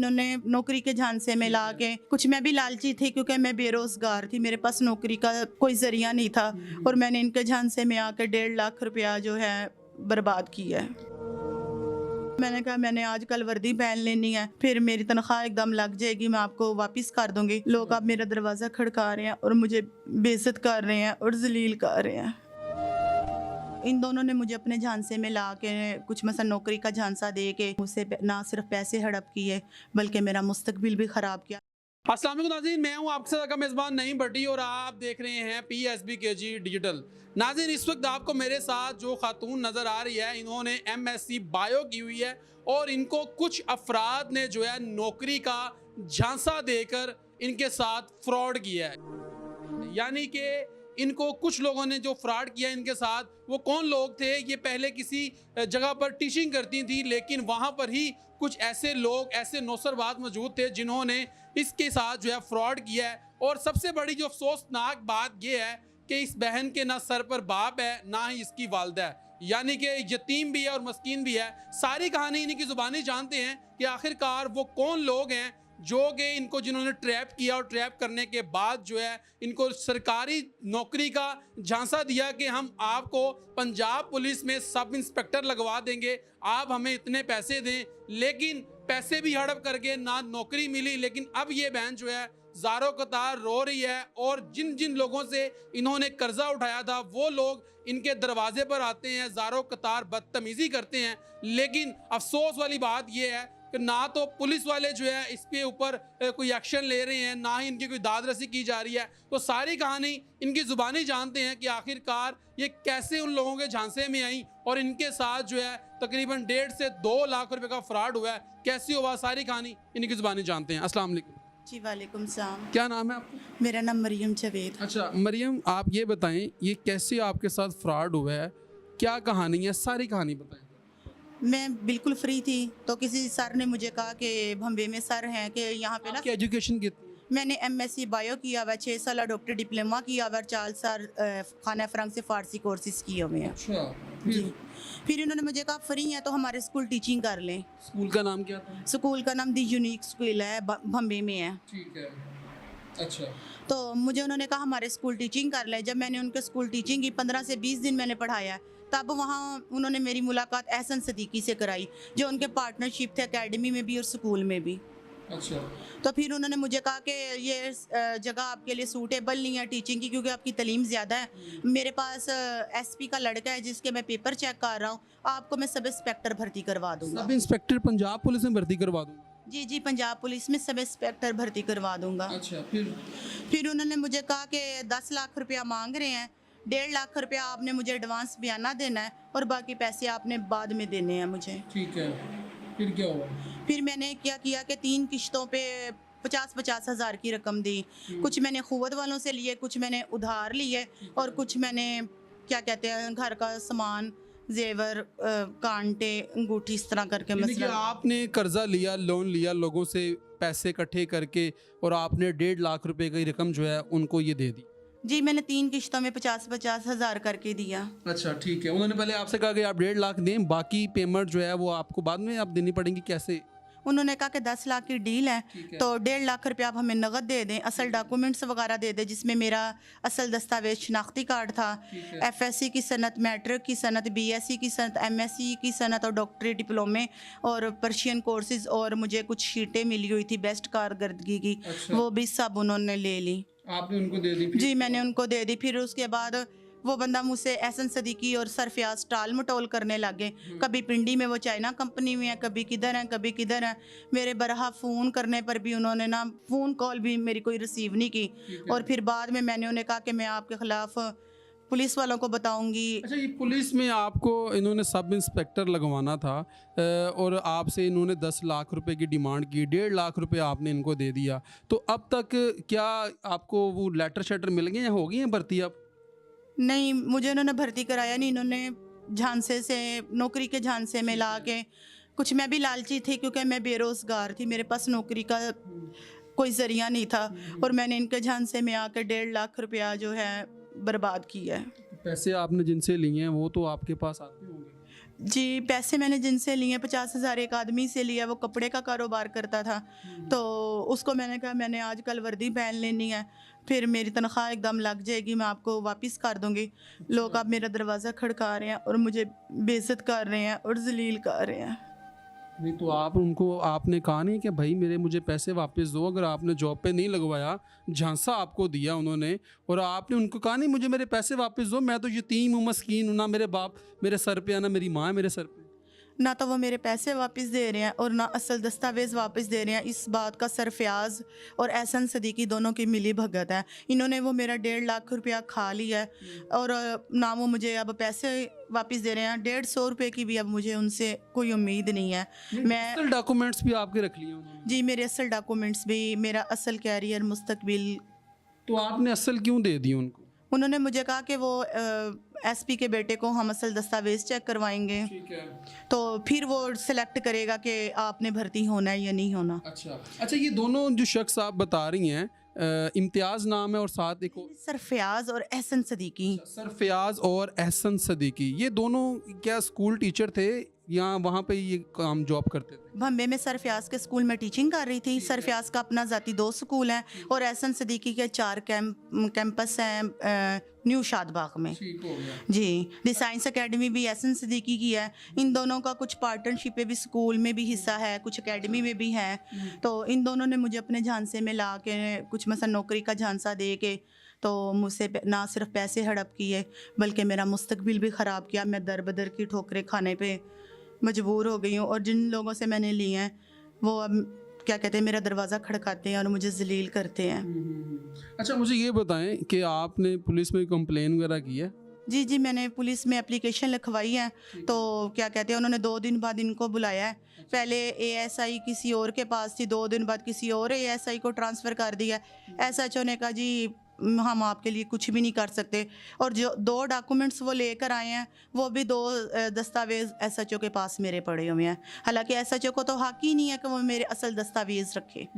उन्होंने नौकरी के झांसे में ला के, कुछ मैं भी लालची थी क्योंकि मैं बेरोजगार थी, मेरे पास नौकरी का कोई जरिया नहीं था, और मैंने इनके झांसे में आकर 1.5 लाख रुपया जो है बर्बाद किया है। मैंने कहा मैंने आज कल वर्दी पहन लेनी है, फिर मेरी तनख्वाह एकदम लग जाएगी, मैं आपको वापस कर दूंगी। लोग अब मेरा दरवाज़ा खड़का रहे हैं और मुझे बेइज्जत कर रहे हैं और जलील कर रहे हैं। इन दोनों ने मुझे अपने झांसे में ला के कुछ मसलन नौकरी का झांसा दे के मुझसे ना सिर्फ पैसे हड़प किए बल्कि मेरा मुस्तकबिल भी ख़राब किया। अस्सलाम वालेकुम नाज़रीन, मैं हूं आपके साथ का मेज़बान नईम भट्टी और आप देख रहे हैं PSBKG डिजिटल। नाज़रीन, इस वक्त आपको मेरे साथ जो खातून नज़र आ रही है, इन्होंने MSc बायो की हुई है और इनको कुछ अफराद ने जो है नौकरी का झांसा देकर इनके साथ फ्रॉड किया है। यानी कि इनको कुछ लोगों ने जो फ्रॉड किया इनके साथ, वो कौन लोग थे? ये पहले किसी जगह पर टीचिंग करती थी, लेकिन वहाँ पर ही कुछ ऐसे लोग, ऐसे नौसरबाज मौजूद थे जिन्होंने इसके साथ जो है फ्रॉड किया है। और सबसे बड़ी जो अफसोसनाक बात यह है कि इस बहन के ना सर पर बाप है, ना ही इसकी वालदा है, यानी कि यतीम भी है और मस्कीन भी है। सारी कहानी इन्हीं की ज़ुबानी जानते हैं कि आखिरकार वो कौन लोग हैं जो कि इनको जिन्होंने ट्रैप किया, और ट्रैप करने के बाद जो है इनको सरकारी नौकरी का झांसा दिया कि हम आपको पंजाब पुलिस में सब इंस्पेक्टर लगवा देंगे, आप हमें इतने पैसे दें। लेकिन पैसे भी हड़प करके ना नौकरी मिली। लेकिन अब ये बहन जो है ज़ारो कतार रो रही है, और जिन जिन लोगों से इन्होंने कर्जा उठाया था वो लोग इनके दरवाजे पर आते हैं, ज़ारो कतार बदतमीज़ी करते हैं। लेकिन अफसोस वाली बात यह है कि ना तो पुलिस वाले जो है इसके ऊपर कोई एक्शन ले रहे हैं, ना ही इनकी कोई दाद रसी की जा रही है। तो सारी कहानी इनकी ज़ुबानी जानते हैं कि आखिरकार ये कैसे उन लोगों के झांसे में आई और इनके साथ जो है तकरीबन 1.5 से 2 लाख रुपए का फ्रॉड हुआ है। कैसे हुआ, सारी कहानी इनकी ज़ुबानी जानते हैं। अस्सलाम वालेकुम जी वालेकुम सलाम। क्या नाम है आपका? मेरा नाम मरियम जावेद। अच्छा मरियम, आप ये बताएं ये कैसे आपके साथ फ्रॉड हुआ है, क्या कहानी है, सारी कहानी बताएं। मैं बिल्कुल फ्री थी तो किसी सर ने मुझे कहा कि भंबे में सर हैं कि यहाँ पे ना, आपकी एजुकेशन कितनी? मैंने MSc बायो किया हुआ, 6 साल डॉक्टर डिप्लोमा किया हुआ, 4 साल खाना फ्रांक से फ़ारसी कोर्सेज किए हुए हैं। अच्छा, जी। फिर इन्होंने मुझे कहा फ्री हैं तो हमारे स्कूल टीचिंग कर लें। स्कूल का नाम क्या था? स्कूल का नाम दी यूनिक स्कूल है, भंबे में है। ठीक है, अच्छा। तो मुझे उन्होंने कहा हमारे स्कूल टीचिंग कर लें। जब मैंने उनके स्कूल टीचिंग की 15 से 20 दिन मैंने पढ़ाया, तब वहाँ उन्होंने मेरी मुलाकात एहसन सदीकी से कराई जो उनके पार्टनरशिप थे अकेडमी में भी और स्कूल में भी। अच्छा, तो फिर उन्होंने मुझे कहा कि ये जगह आपके लिए सूटेबल नहीं है टीचिंग की, क्योंकि आपकी तालीम ज़्यादा है। मेरे पास SP का लड़का है जिसके मैं पेपर चेक कर रहा हूँ, आपको मैं सब इंस्पेक्टर भर्ती करवा दूँगा। सब इंस्पेक्टर पंजाब पुलिस में भर्ती करवा दूँ? जी जी, पंजाब पुलिस में सब इंस्पेक्टर भर्ती करवा दूँगा। अच्छा, फिर उन्होंने मुझे कहा कि 10 लाख रुपया मांग रहे हैं, 1.5 लाख रुपया आपने मुझे एडवांस बयाना देना है और बाकी पैसे आपने बाद में देने हैं मुझे। ठीक है, फिर क्या हुआ? फिर मैंने क्या किया कि 3 किश्तों पे 50-50 हज़ार की रकम दी। कुछ मैंने खुवत वालों से लिए, कुछ मैंने उधार लिए, और कुछ मैंने क्या कहते हैं घर का सामान, जेवर, कांटे, अंगूठी, इस तरह करके। यानी कि मतलब आपने कर्जा लिया, लोन लिया लोगों से पैसे इकट्ठे करके, और आपने 1.5 लाख रुपए की रकम जो है उनको ये दे दी? जी, मैंने 3 किश्तों में 50-50 हज़ार करके दिया। अच्छा, ठीक है। उन्होंने पहले आपसे कहा कि आप 1.5 लाख दें, बाकी पेमेंट जो है वो आपको बाद में आप देनी पड़ेंगी, कैसे? उन्होंने कहा कि 10 लाख की डील है, ठीक है। तो 1.5 लाख रुपया आप हमें नगद दे दें, असल डॉक्यूमेंट्स वगैरह दे दें, जिसमें मेरा असल दस्तावेज शनाख्ती कार्ड था, FSc की सनत, मैट्रिक की सनत, BSc की सनत, MSc की सनत और डॉक्टरी डिप्लोमे और पर्शियन कोर्सेज, और मुझे कुछ शीटें मिली हुई थी बेस्ट कारकर्दगी की। अच्छा। वो भी सब उन्होंने ले ली। आपने उनको दे दी? जी, मैंने उनको दे दी। फिर उसके बाद वो बंदा मुझसे एहसन सदीकी और सरफियाज टाल मटोल करने लगे। कभी पिंडी में वो चाइना कंपनी में है, कभी किधर है, कभी किधर है। मेरे बरहा फ़ोन करने पर भी उन्होंने ना फ़ोन कॉल भी मेरी कोई रिसीव नहीं की। और फिर बाद में मैंने उन्हें कहा कि मैं आपके ख़िलाफ़ पुलिस वालों को बताऊंगी। अच्छा, ये पुलिस में आपको इन्होंने सब इंस्पेक्टर लगवाना था, और आपसे इन्होंने 10 लाख रुपए की डिमांड की, 1.5 लाख रुपए आपने इनको दे दिया। तो अब तक क्या आपको वो लेटर शेटर मिल गए हैं, हो गई हैं भर्ती अब? नहीं, मुझे उन्होंने भर्ती कराया नहीं। इन्होंने झांसे से, नौकरी के झांसे में ला के, कुछ मैं भी लालची थी क्योंकि मैं बेरोज़गार थी, मेरे पास नौकरी का कोई ज़रिया नहीं था, और मैंने इनके झांसे में आकर 1.5 लाख रुपया जो है बर्बाद किया है। पैसे आपने जिनसे लिए हैं वो तो आपके पास आते होंगे? जी, पैसे मैंने जिनसे लिए 50,000 एक आदमी से लिया, वो कपड़े का कारोबार करता था। तो उसको मैंने कहा मैंने आजकल वर्दी पहन लेनी है, फिर मेरी तनख्वाह एकदम लग जाएगी, मैं आपको वापस कर दूँगी। लोग अब मेरा दरवाज़ा खड़का रहे हैं और मुझे बेइज़्ज़त कर रहे हैं और ज़लील कर रहे हैं। नहीं तो आप उनको आपने कहा नहीं कि भाई मेरे मुझे पैसे वापस दो, अगर आपने जॉब पे नहीं लगवाया, झांसा आपको दिया उन्होंने और आपने उनको कहा नहीं मुझे मेरे पैसे वापस दो, मैं तो यतीम हूँ, मस्कीन हूँ, ना मेरे बाप मेरे सर पे है ना मेरी माँ है मेरे सर पे। ना तो वो मेरे पैसे वापस दे रहे हैं और ना असल दस्तावेज़ वापस दे रहे हैं। इस बात का सरफयाज और एहसन सदीकी दोनों की मिली भगत है। इन्होंने वो मेरा 1.5 लाख रुपया खा लिया है और ना वो मुझे अब पैसे वापस दे रहे हैं। 150 रुपये की भी अब मुझे उनसे कोई उम्मीद नहीं है। मैं डॉक्यूमेंट्स भी आपके रख लिए उन्होंने? जी, मेरे असल डॉक्यूमेंट्स भी, मेरा असल कैरियर, मुस्तकबिल। तो आपने असल क्यों दे दी उनको? उन्होंने मुझे कहा कि वो एसपी के बेटे को हम असल दस्तावेज़ चेक करवाएंगे, ठीक है। तो फिर वो सिलेक्ट करेगा कि आपने भर्ती होना है या नहीं होना। अच्छा ये दोनों जो शख्स आप बता रही हैं, इम्तियाज़ नाम है और साथ एक सरफयाज और एहसन सदीकी। सरफयाज और एहसन सदीकी, ये दोनों क्या स्कूल टीचर थे या वहाँ पे ये काम जॉब करते थे? बम्बे में सरफयाज के स्कूल में टीचिंग कर रही थी। सरफयाज का अपना ज़ाती 2 स्कूल हैं और एहसन सदीकी के 4 कैंपस हैं न्यू शादबाग में। ठीक हो गया। जी, द साइंस एकेडमी भी एहसन सदीकी की है। इन दोनों का कुछ पार्टनरशिप भी स्कूल में भी हिस्सा है, कुछ एकेडमी में भी है। तो इन दोनों ने मुझे अपने झांसे में ला के कुछ मसलन नौकरी का झांसा दे के तो मुझसे ना सिर्फ पैसे हड़प किए बल्कि मेरा मुस्तकबिल भी ख़राब किया। मैं दर बदर की ठोकरें खाने पे मजबूर हो गई हूँ और जिन लोगों से मैंने लिए हैं वो अब क्या कहते हैं मेरा दरवाज़ा खड़काते हैं और मुझे जलील करते हैं। अच्छा मुझे ये बताएं कि आपने पुलिस में कंप्लेन वगैरह की है? जी जी, मैंने पुलिस में एप्लीकेशन लिखवाई है। तो क्या कहते हैं उन्होंने 2 दिन बाद इनको बुलाया है। पहले एएसआई किसी और के पास थी, 2 दिन बाद किसी और एएसआई को ट्रांसफ़र कर दिया। एसएचओ ने कहा जी हम आपके लिए कुछ भी नहीं कर सकते। और जो 2 डॉक्यूमेंट्स वो लेकर आए हैं वो भी 2 दस्तावेज़ एसएचओ के पास मेरे पड़े हुए हैं। हालांकि एसएचओ को तो हक ही नहीं है कि वो मेरे असल दस्तावेज़ रखे।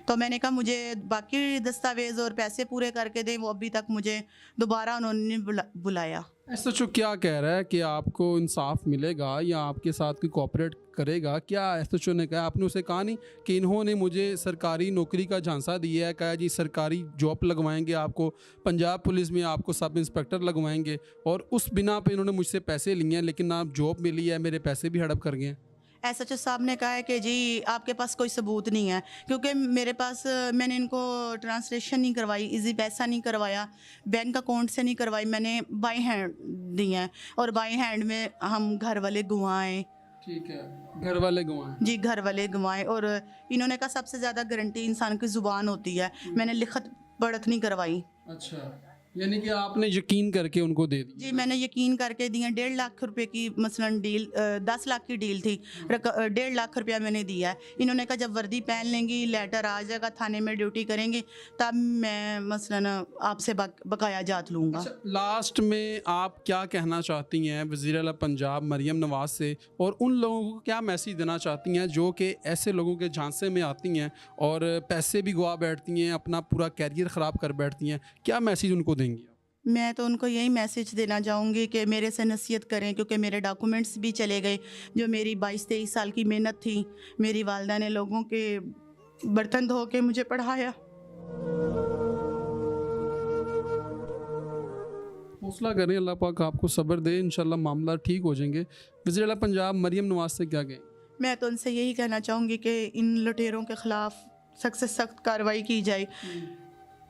तो मैंने कहा मुझे बाकी दस्तावेज़ और पैसे पूरे करके दें। वो अभी तक मुझे दोबारा उन्होंने बुलाया। एसएचओ क्या कह रहा है कि आपको इंसाफ मिलेगा या आपके साथ कोई कोऑपरेट करेगा? क्या एसएचओ ने कहा? आपने उसे कहा नहीं कि इन्होंने मुझे सरकारी नौकरी का झांसा दिया है, कहा जी सरकारी जॉब लगवाएंगे आपको, पंजाब पुलिस में आपको सब इंस्पेक्टर लगवाएंगे और उस बिना पे इन्होंने मुझसे पैसे लिए हैं लेकिन ना जॉब मिली है, मेरे पैसे भी हड़प कर गए हैं? एसएचओ साहब ने कहा है कि जी आपके पास कोई सबूत नहीं है क्योंकि मेरे पास मैंने इनको ट्रांसलेशन नहीं करवाई, इजी पैसा नहीं करवाया, बैंक अकाउंट से नहीं करवाई, मैंने बाई हैंड दी हैं और बाई हैंड में हम घर वाले गंवाएं। ठीक है, घर वाले गंवाएं? जी, घर वाले गंवाएं। और इन्होंने कहा सबसे ज़्यादा गारंटी इंसान की ज़ुबान होती है। मैंने लिखत पढ़त नहीं करवाई। अच्छा, यानी कि आपने यकीन करके उनको दे दी? जी, मैंने यकीन करके दिया। 1.5 लाख रुपए की मसलन डील 10 लाख की डील थी। 1.5 लाख रुपया मैंने दिया है। इन्होंने कहा जब वर्दी पहन लेंगी, लेटर आ जाएगा, थाने में ड्यूटी करेंगे, तब मैं मसलन आपसे बकाया जात लूँगा। अच्छा, लास्ट में आप क्या कहना चाहती हैं वज़ीर आला पंजाब मरियम नवाज़ से और उन लोगों को क्या मैसेज देना चाहती हैं जो कि ऐसे लोगों के झांसे में आती हैं और पैसे भी गवा बैठती हैं, अपना पूरा कैरियर ख़राब कर बैठती हैं? क्या मैसेज उनको देंगी? मैं तो उनको यही मैसेज देना चाहूँगी कि मेरे से नसीहत करें क्योंकि मेरे डॉक्यूमेंट्स भी चले गए। जो मेरी 22-23 साल की मेहनत थी, मेरी वालदा ने लोगों के बर्तन धो के मुझे पढ़ाया। हौसला करें, अल्लाह पाक आपको सब्र दे, इंशाल्लाह मामला ठीक हो जाएंगे। वज़ीर आला पंजाब मरियम नवाज़ से क्या कहें? मैं तो उनसे यही कहना चाहूँगी कि इन लुटेरों के ख़िलाफ़ सख्त से सख्त कार्रवाई की जाए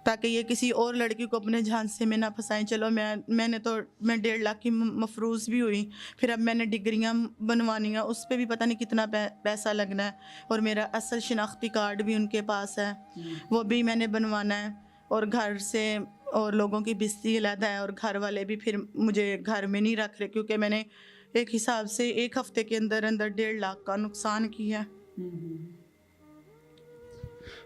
ताकि ये किसी और लड़की को अपने झांसे में ना फंसाएं। चलो मैं 1.5 लाख की मफरूज़ भी हुई, फिर अब मैंने डिग्रियां बनवानी हैं, उस पर भी पता नहीं कितना पैसा लगना है और मेरा असल शिनाख्ती कार्ड भी उनके पास है, वो भी मैंने बनवाना है। और घर से और लोगों की बिस्ती अलहदा है और घर वाले भी फिर मुझे घर में नहीं रख रहे क्योंकि मैंने एक हिसाब से 1 हफ़्ते के अंदर अंदर 1.5 लाख का नुकसान किया।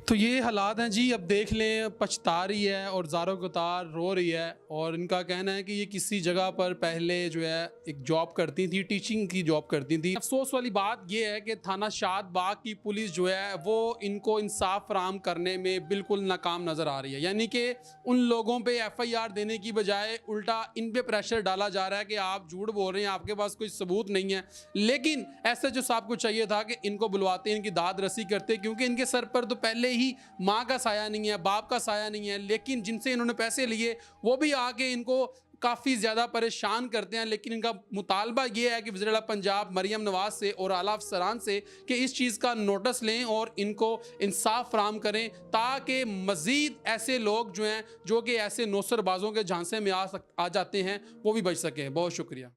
तो ये हालात हैं जी। अब देख लें, पछता रही है और ज़ारों कतार रो रही है। और इनका कहना है कि ये किसी जगह पर पहले जो है एक जॉब करती थी, टीचिंग की जॉब करती थी। अफसोस वाली बात ये है कि थाना शाद बाग की पुलिस जो है वो इनको इंसाफ फराहम करने में बिल्कुल नाकाम नज़र आ रही है। यानी कि उन लोगों पे FIR देने की बजाय उल्टा इन पे प्रेशर डाला जा रहा है कि आप झूठ बोल रहे हैं, आपके पास कोई सबूत नहीं है। लेकिन SHO साहब को चाहिए था कि इनको बुलवाते, इनकी दाद रसी करते, क्योंकि इनके सर पर तो पहले ही माँ का साया नहीं है, बाप का साया नहीं है। लेकिन जिनसे इन्होंने पैसे लिए वो भी आके इनको काफ़ी ज़्यादा परेशान करते हैं। लेकिन इनका मुतालबा ये है कि वज़ीर-ए-आला पंजाब मरियम नवाज़ से और आला अफसरान से कि इस चीज़ का नोटिस लें और इनको इंसाफ फराहम करें, ताकि मज़ीद ऐसे लोग जो हैं, जो कि ऐसे नौसरबाजों के झांसे में आ जाते हैं, वो भी बच सकें। बहुत शुक्रिया।